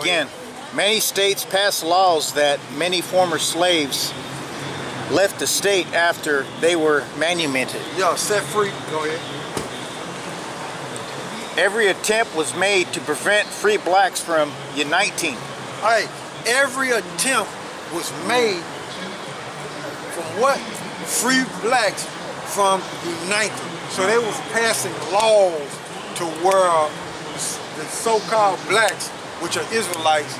Again, many states passed laws that many former slaves left the state after they were manumitted. Yeah, set free. Go ahead. Every attempt was made to prevent free blacks from uniting. Hey, every attempt was made from what? Free blacks from uniting. So they was passing laws to where the so-called blacks, which are Israelites,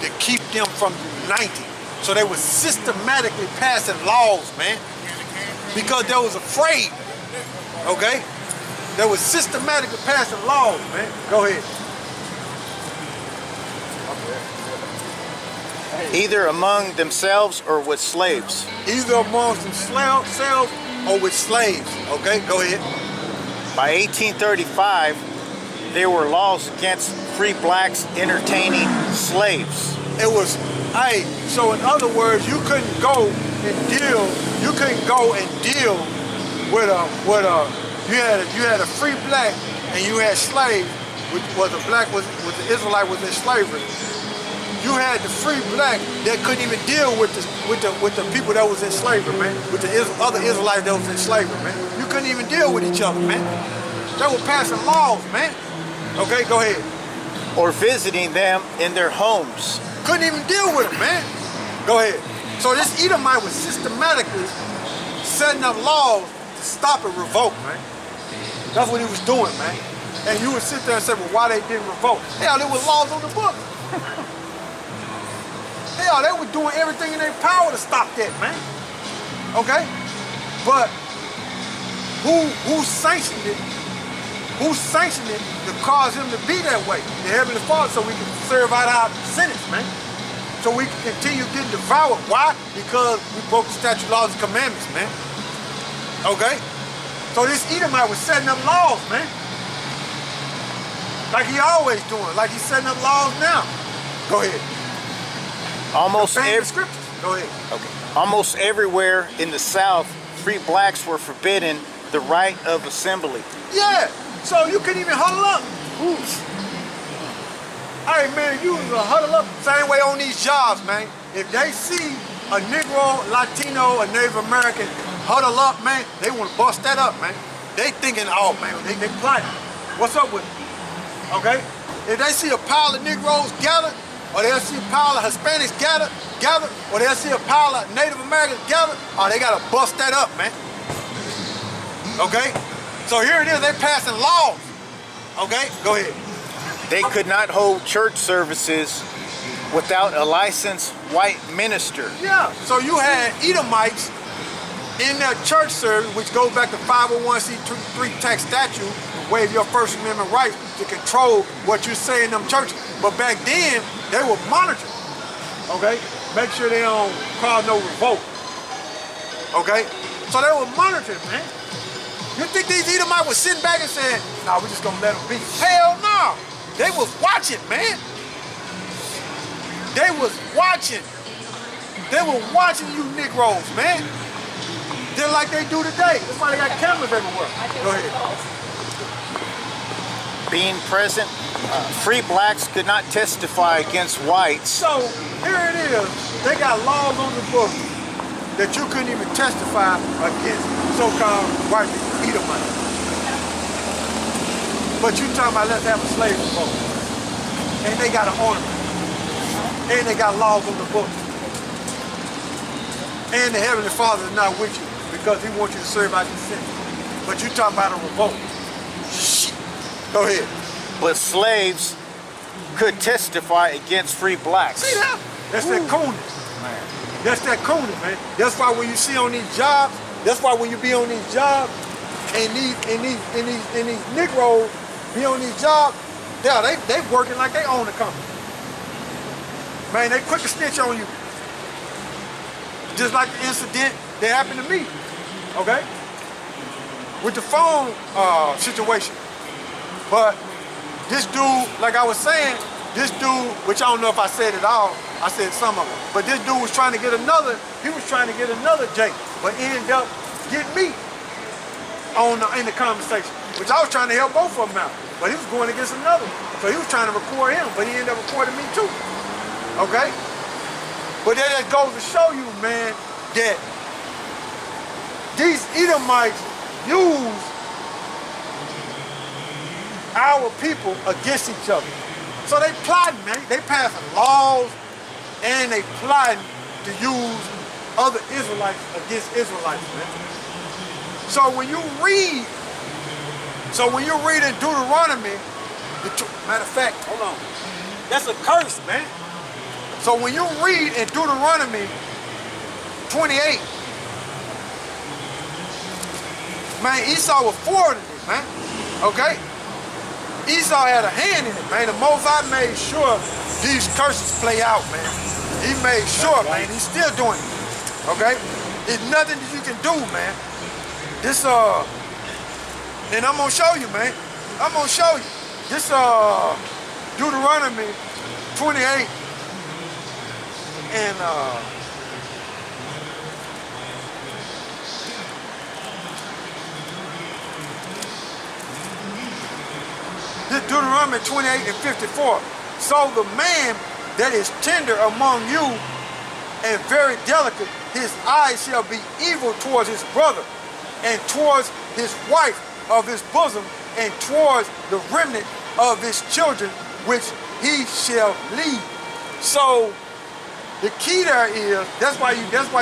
to keep them from uniting. So they were systematically passing laws, man, because they was afraid, okay? They were systematically passing laws, man. Go ahead. Either among themselves or with slaves. Either amongst themselves or with slaves, okay? Go ahead. By 1835, there were laws against free blacks entertaining slaves. It was, hey, so in other words, you couldn't go and deal you had a free black and you had slaves, which was a black was the Israelite was in slavery. You had the free black that couldn't even deal with the people that was in slavery, man, with the other Israelites that was in slavery, man. You couldn't even deal with each other, man. They were passing laws, man. Okay, go ahead. Or visiting them in their homes. Couldn't even deal with them, man. Go ahead. So this Edomite was systematically setting up laws to stop a revolt, man. That's what he was doing, man. And you would sit there and say, well, why they didn't revolt? Hell, there was laws on the book. Hell, they were doing everything in their power to stop that, man. Okay? But who sanctioned it? Who sanctioned it to cause him to be that way? The Heavenly Father, so we can serve out our sentence, man. So we can continue getting devoured. Why? Because we broke the statute, laws, and commandments, man. Okay? So this Edomite was setting up laws, man. Like he always doing, like he's setting up laws now. Go ahead. Almost Go ahead. Okay. Almost everywhere in the South, free blacks were forbidden the right of assembly. Yeah. So you couldn't even huddle up. Hey man, you was huddle up same way on these jobs, man. If they see a Negro, Latino, a Native American huddle up, man, they want to bust that up, man. They thinking, oh man, they plotting. What's up with it? Okay? If they see a pile of Negroes gathered, or they'll see a pile of Hispanics gathered, or they'll see a pile of Native Americans gathered, oh, they gotta bust that up, man. Okay? So here it is, they're passing laws. Okay? Go ahead. They could not hold church services without a licensed white minister. Yeah, so you had Edomites in their church service, which goes back to 501c3 tax statute, waive your First Amendment rights to control what you say in them churches. But back then, they were monitored, okay? Make sure they don't cause no revolt, okay? So they were monitored, man. You think these Edomites were sitting back and saying, nah, we're just gonna let them be? Hell no! They was watching, man. They was watching. They were watching you Negroes, man. Just like they do today. That's why they got cameras everywhere. Go ahead. Being present, free blacks could not testify against whites. So here it is. They got laws on the book that you couldn't even testify against so-called white Edomites. But you talking about let's have a slave revolt. And they got an ornament. And they got laws on the book. And the Heavenly Father is not with you because he wants you to serve out your sins. But you talking about a revolt. Shit. Go ahead. But slaves could testify against free blacks. See that? That's that coolness. That's that coolness, man. That's why when you see on these jobs, that's why when you be on these jobs and these Negroes be on these jobs, yeah, they working like they own the company. Man, they quick to snitch on you. Just like the incident that happened to me, okay? With the phone situation. But this dude, like I was saying, this dude, which I don't know if I said it all, I said some of it, but this dude was trying to get another Jake, but ended up getting me in the conversation, which I was trying to help both of them out. but he was going against another one. So he was trying to record him, but he ended up recording me too. Okay? But that just goes to show you, man, that these Edomites use our people against each other. So they plotting, man. They passing laws and they plotting to use other Israelites against Israelites, man. So when you read in Deuteronomy, matter of fact, hold on. That's a curse, man. So when you read in Deuteronomy 28, man, Esau was forwarding it, man. Okay? Esau had a hand in it, man. The Most High made sure these curses play out, man. He made sure, man. He's still doing it. Okay? There's nothing that you can do, man. This, and I'm gonna show you, man. I'm gonna show you. This, Deuteronomy 28 and, this Deuteronomy 28 and 54. So the man that is tender among you and very delicate, his eyes shall be evil towards his brother, and towards his wife of his bosom, and towards the remnant of his children, which he shall lead. So the key there is, that's why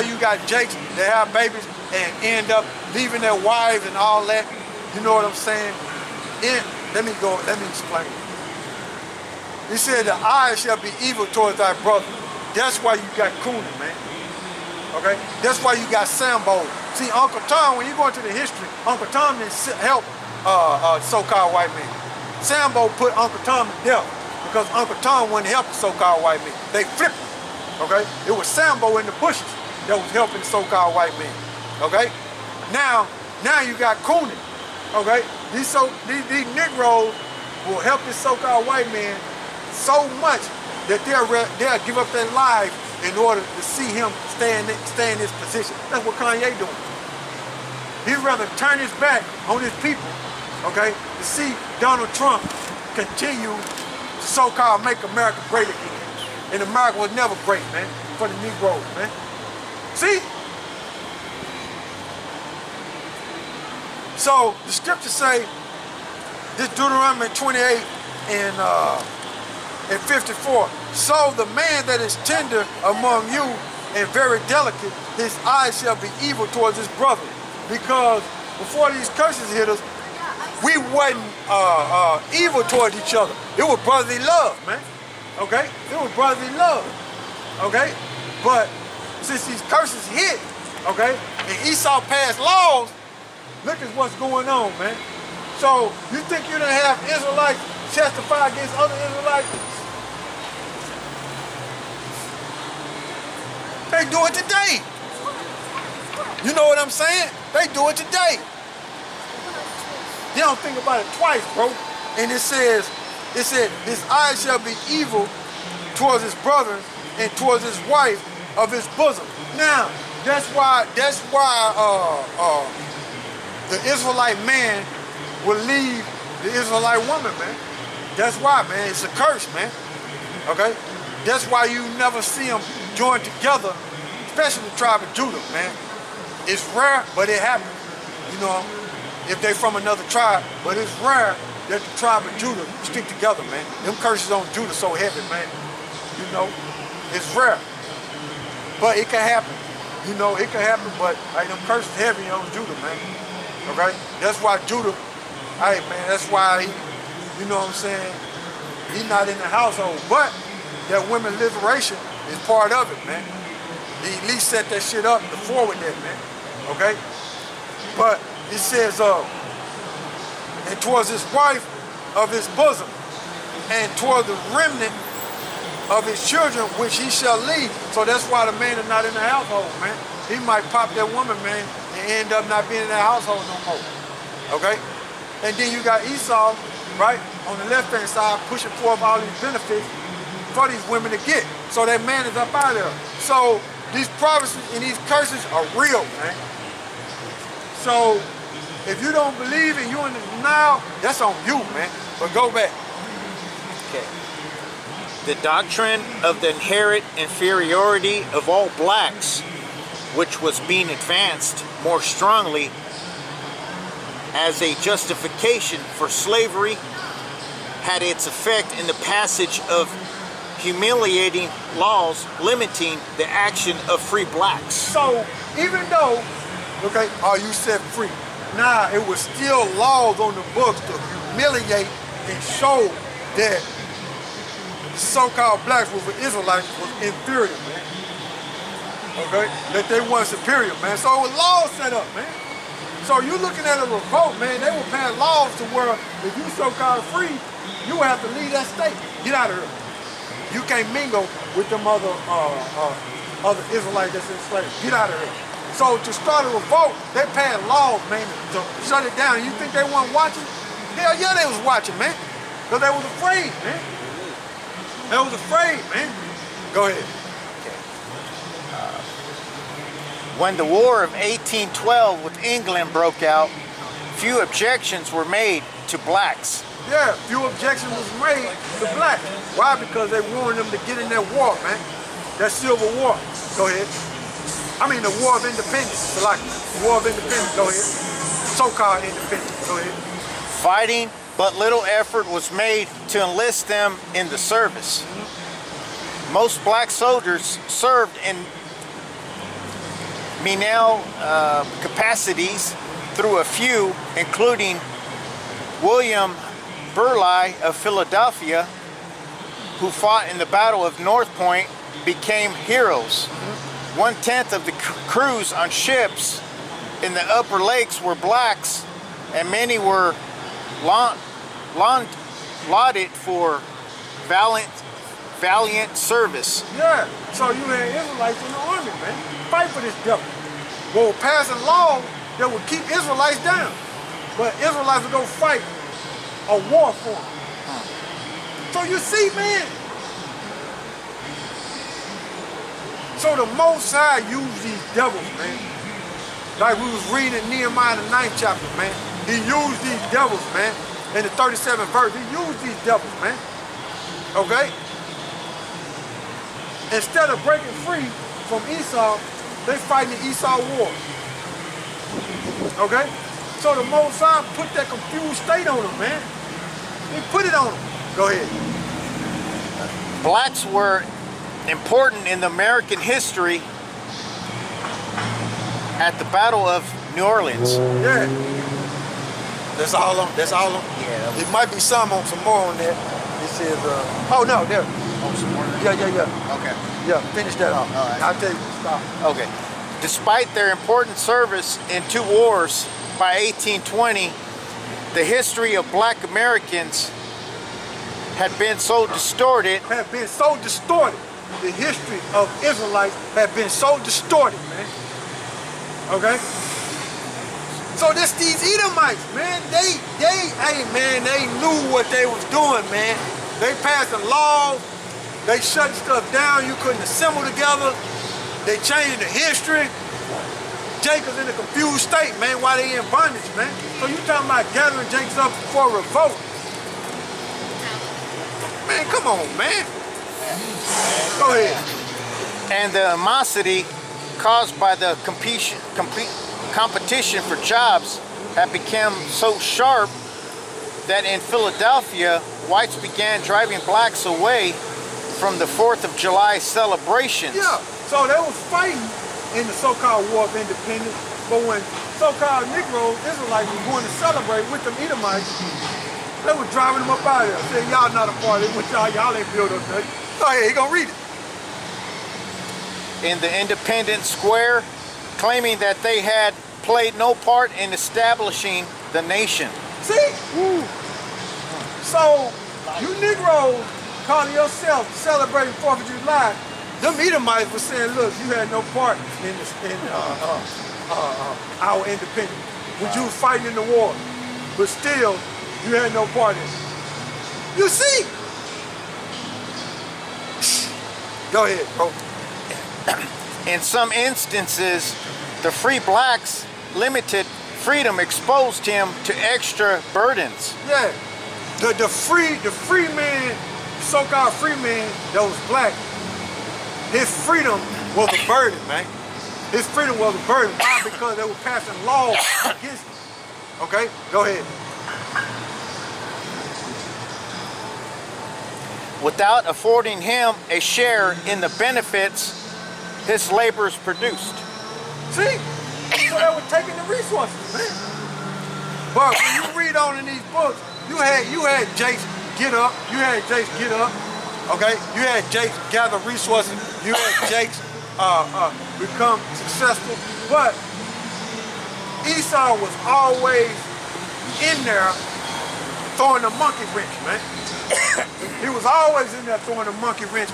you got jakes that have babies and end up leaving their wives and all that. You know what I'm saying? Let me explain. He said the eyes shall be evil towards thy brother. That's why you got Coonan, man. Okay? That's why you got Sambo. See, Uncle Tom, when you go into the history, Uncle Tom didn't help so-called white men. Sambo put Uncle Tom to death because Uncle Tom wouldn't help the so-called white men. They flipped him. Okay? It was Sambo in the bushes that was helping the so-called white men. Okay? Now you got Coonan. Okay? These Negroes will help this so-called white man so much that they'll give up their lives in order to see him stay in this position. That's what Kanye doing. He'd rather turn his back on his people, okay, to see Donald Trump continue to so-called make America great again. And America was never great, man, for the Negroes, man. See? So the scriptures say, this Deuteronomy 28 and 54, so the man that is tender among you and very delicate, his eyes shall be evil towards his brother. Because before these curses hit us, we wasn't evil towards each other. It was brotherly love, man. Okay? It was brotherly love. Okay? But since these curses hit, okay, and Esau passed laws, look at what's going on, man. So you think you done have Israelites testify against other Israelites? They do it today. You know what I'm saying? They do it today. They don't think about it twice, bro. And it said, his eyes shall be evil towards his brother and towards his wife of his bosom. Now, that's why the Israelite man will leave the Israelite woman, man. That's why, man. It's a curse, man. Okay? That's why you never see them join together, especially the tribe of Judah, man. It's rare, but it happens. You know, if they from another tribe, but it's rare that the tribe of Judah stick together, man. Them curses on Judah so heavy, man. You know, it's rare. But it can happen. You know, it can happen, but like, them curses heavy on Judah, man. Okay? That's why Judah, hey, man, that's why he, you know what I'm saying, he's not in the household. But that women's liberation is part of it, man. He at least set that shit up to forward that, man. Okay? But it says, and towards his wife of his bosom, and toward the remnant of his children, which he shall lead. So that's why the man is not in the household, man. He might pop that woman, man, and end up not being in that household no more. Okay? And then you got Esau, right, on the left-hand side, pushing forth all these benefits for these women to get. So that man is up out of there. So these prophecies and these curses are real, man. So if you don't believe and you're in the denial, that's on you, man. But go back. Okay. The doctrine of the inherent inferiority of all blacks, which was being advanced more strongly as a justification for slavery, had its effect in the passage of humiliating laws limiting the action of free blacks. So even though, okay, you set free. Now it was still laws on the books to humiliate and show that so-called blacks were Israelites was inferior, man. Okay? That they weren't superior, man. So it was laws set up, man. So you looking at a revolt, man, they were passing laws to where if you so-called free, you would have to leave that state. Get out of here. You can't mingle with them other Israelites that's enslaved. Get out of here. So to start a revolt, they passed laws, man, to shut it down. You think they weren't watching? Hell yeah, they was watching, man. Because they was afraid, man. They was afraid, man. Go ahead. When the War of 1812 with England broke out, few objections were made to blacks. Yeah, few objections was made to blacks. Why? Because they wanted them to get in that war, man. That Civil War. Go ahead. I mean the War of Independence. Like the War of Independence. Go ahead. So-called independence. Go ahead. Fighting, but little effort was made to enlist them in the service. Most black soldiers served in menial capacities through a few, including William Burleigh of Philadelphia, who fought in the Battle of North Point, became heroes. 1/10 of the crews on ships in the upper lakes were blacks, and many were lauded for valiant service. Yeah, so you had Israelites in the army, man. Fight for this devil. Well, passing laws that would keep Israelites down. But Israelites would go fight a war for them. So you see, man. So the Most High used these devils, man. Like we was reading in Nehemiah the 9th chapter, man. He used these devils, man. In the 37th verse, he used these devils, man. Okay? Instead of breaking free from Esau, they fighting the Esau war. Okay? So the Most High put that confused state on them, man. He put it on them. Go ahead. Blacks were important in the American history at the Battle of New Orleans. Yeah. That's all of them. That's all of them. Yeah. There might be some more on there. It says, oh no, there. Oh, some more? Yeah. Okay. Yeah, finish that off. All right. I'll tell you, stop. Okay. Despite their important service in 2 wars by 1820, the history of black Americans had been so distorted. The history of Israelites had been so distorted, man. Okay? So this these Edomites, man, they knew what they was doing, man. They passed the laws, they shut stuff down, you couldn't assemble together, they changed the history. Jacob's in a confused state, man, while they in bondage, man. So you talking about gathering Jacob up for a revolt. Man, come on, man. Go ahead. And the animosity caused by the competition for jobs had become so sharp that in Philadelphia, whites began driving blacks away from the 4th of July celebrations. Yeah, so they was fighting in the so-called War of Independence, but when so-called Negroes, Israelites, were going to celebrate with them Edomites, they were driving them up out of there, saying, y'all not a part of it, y'all ain't built up nothing. Go ahead, he gonna read it. In the Independence Square, claiming that they had played no part in establishing the nation. See? Woo. So, you Negroes calling yourself celebrating 4th of July, them Edomites were saying, look, you had no part in our independence. When you was fighting in the war, but still, you had no part in it. You see? Go ahead, bro. In some instances, the free blacks' limited freedom exposed him to extra burdens. Yeah. The free man, so-called free man that was black, his freedom was a burden, man. His freedom was a burden. Why? Because they were passing laws against him. Okay, go ahead. Without affording him a share in the benefits his labors produced. See? So they were taking the resources, man. But when you read on in these books, you had Jace get up, okay? You had Jace gather resources, you had Jace become successful, but Esau was always in there throwing the monkey wrench, man. He was always in there throwing the monkey wrench,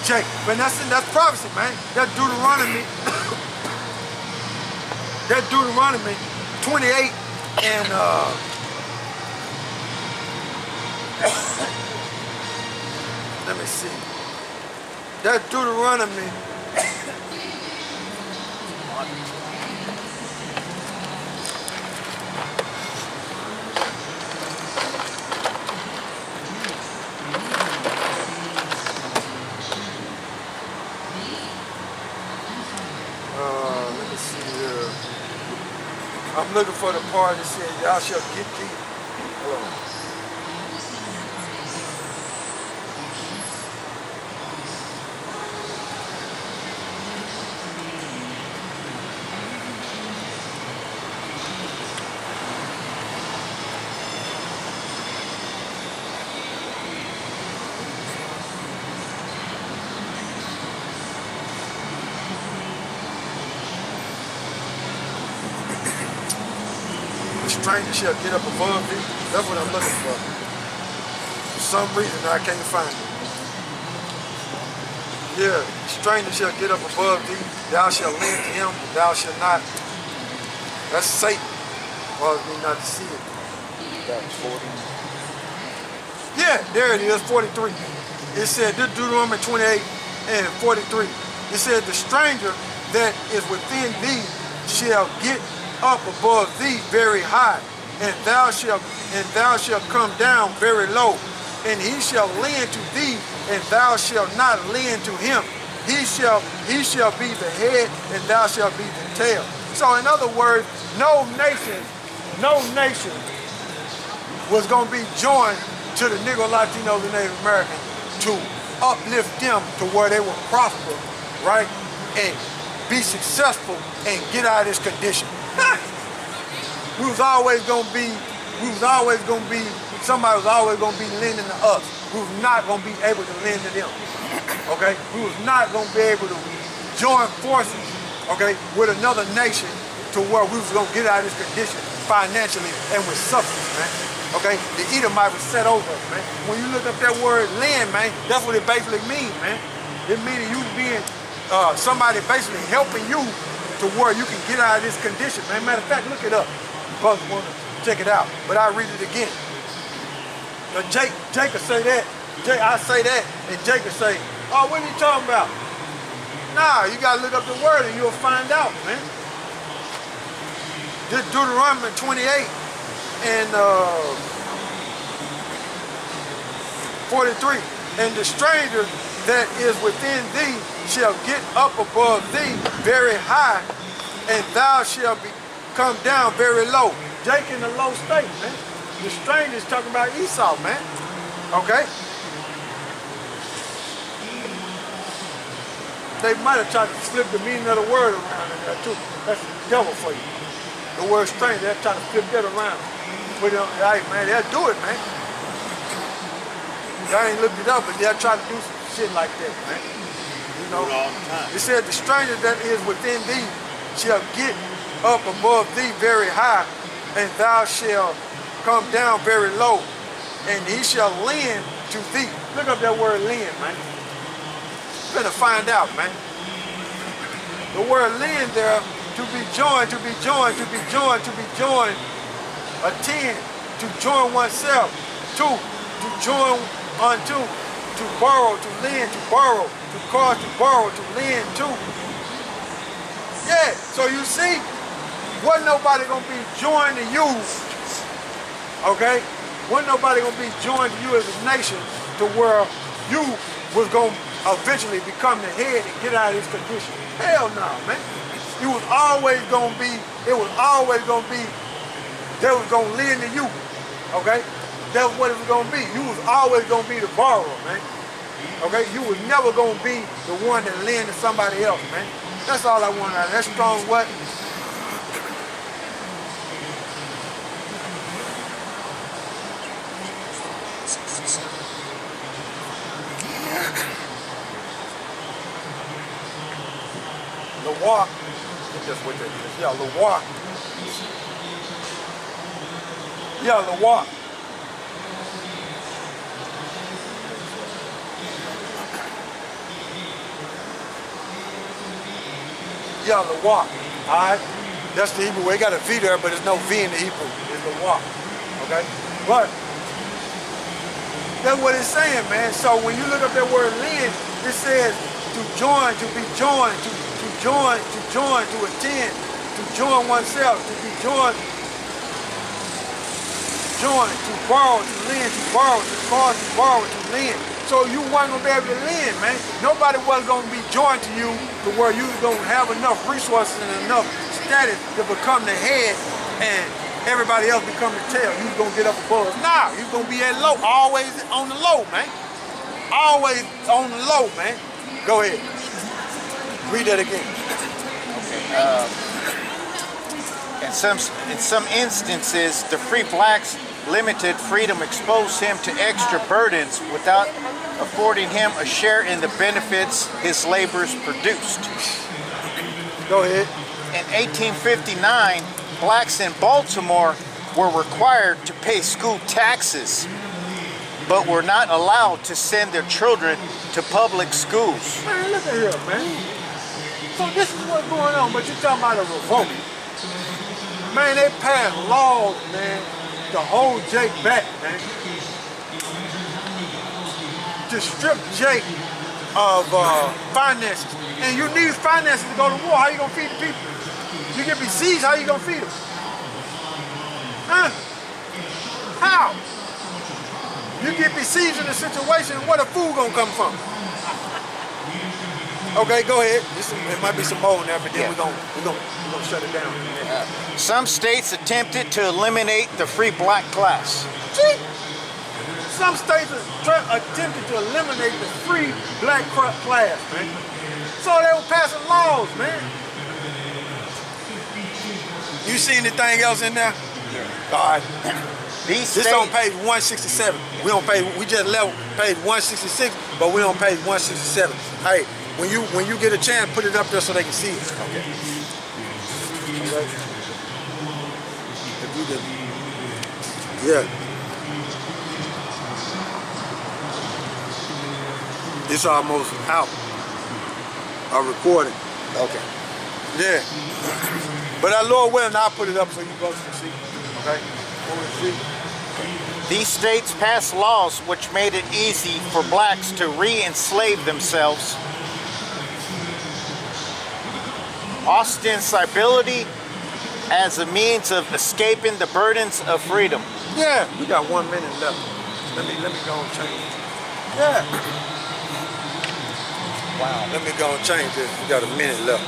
Jake. But that's prophecy, man. That Deuteronomy 28 and let me see. That Deuteronomy let me see here. I'm looking for the part that says, "Thou shalt get thee." Hold on. Stranger shall get up above thee. That's what I'm looking for. For some reason I can't find it. Yeah, stranger shall get up above thee. Thou shalt lend to him, but thou shalt not. That's Satan. Cause me not to see it. That's 40. Yeah, there it is, 43. It said, this Deuteronomy 28 and 43. It said, the stranger that is within thee shall get up above thee very high, and thou shalt come down very low, and he shall lend to thee, and thou shalt not lend to him. He shall be the head, and thou shalt be the tail. So in other words, no nation was going to be joined to the Negro, Latinos, and Native Americans to uplift them to where they will prosper, right, and be successful and get out of this condition. Somebody was always going to be lending to us. We was not going to be able to lend to them, okay? We was not going to be able to join forces, okay, with another nation to where we was going to get out of this condition financially and with substance, man, okay? The Edomite was set over us, man. When you look up that word lend, man, that's what it basically means, man. It means you being somebody basically helping you to where you can get out of this condition, man. Matter of fact, look it up. You probably want to check it out, but I'll read it again. Now, Jake will say that. I say that, and Jake will say, "Oh, what are you talking about?" Nah, you gotta look up the word and you'll find out, man. This Deuteronomy 28 and 43. And the stranger that is within thee shall get up above thee very high, and thou shalt come down very low. Jake in the low state, man. The stranger is talking about Esau, man. Okay? They might have tried to flip the meaning of the word around in there too. That's the devil for you. The word stranger, they're trying to flip that around. Put it on, hey, man, they'll do it, man. I ain't looked it up, but they'll try to do some shit like that, man. You know? Do it all the time. It said, the stranger that is within thee shall get up above thee very high, and thou shalt come down very low, and he shall lend to thee. Look up that word lend, man. You're gonna find out, man. The word lend there, to be joined, to be joined, to be joined, to be joined. Attend, to join oneself. To join unto, to borrow, to lend, to borrow, to cause, to borrow, to lend to. Yeah, so you see, wasn't nobody gonna be joined to you, okay? wasn't nobody gonna be joined to you as a nation to where you was gonna eventually become the head and get out of this condition. Hell no, man. It was always gonna be, they was gonna lend to you, okay? That's what it was gonna be. You was always gonna be the borrower, man. Okay? You was never gonna be the one that lend to somebody else, man. That's all I want out of that strong what? YAHAWAH. Just what that is. Yeah, YAHAWAH. Yeah, YAHAWAH. Yeah, YAHAWAH. Alright? That's the Hebrew way. Got a V there, but there's no V in the Hebrew. It's YAHAWAH. Okay? But that's what it's saying, man. So when you look up that word lend, it says to join, to be joined, to join, to attend, to join oneself, to be joined, to borrow, to lend, to borrow, to lend. So you weren't gonna be able to lend, man. Nobody was gonna be joined to you to where you don't have enough resources and enough status to become the head and everybody else become the tail. You gonna get up above. Nah, you gonna be at low, always on the low, man. Always on the low, man. Go ahead. Read that again. Okay. In some instances, the free blacks' limited freedom exposed him to extra burdens without affording him a share in the benefits his labors produced. Go ahead. In 1859, blacks in Baltimore were required to pay school taxes, but were not allowed to send their children to public schools. Man, look at here, man. So this is what's going on, but you're talking about a revolt. Man, they passed laws, man, to hold Jake back, man. To strip Jake of finances. And you need finances to go to war. How you gonna feed the people? You get besieged, how you gonna feed them? Huh? How? You get besieged in a situation, where the food gonna come from? Okay, go ahead. There might be some more in there, but then we're gonna shut it down. Some states attempted to eliminate the free black class. See? Some states attempted to eliminate the free black class, man. So they were passing laws, man. You see anything else in there? Yeah. All right. This on page 167. We just left page 166, but we on page 167. Hey, when you get a chance, put it up there so they can see it. Okay. Yeah. It's almost out. I recorded. Okay. Yeah. But Lord willing, I'll put it up so you both can see. Okay? These states passed laws which made it easy for blacks to re-enslave themselves. Ostensibly as a means of escaping the burdens of freedom. Yeah, we got 1 minute left. Let me go and change. Yeah. Wow. Let me go and change this. We got a minute left.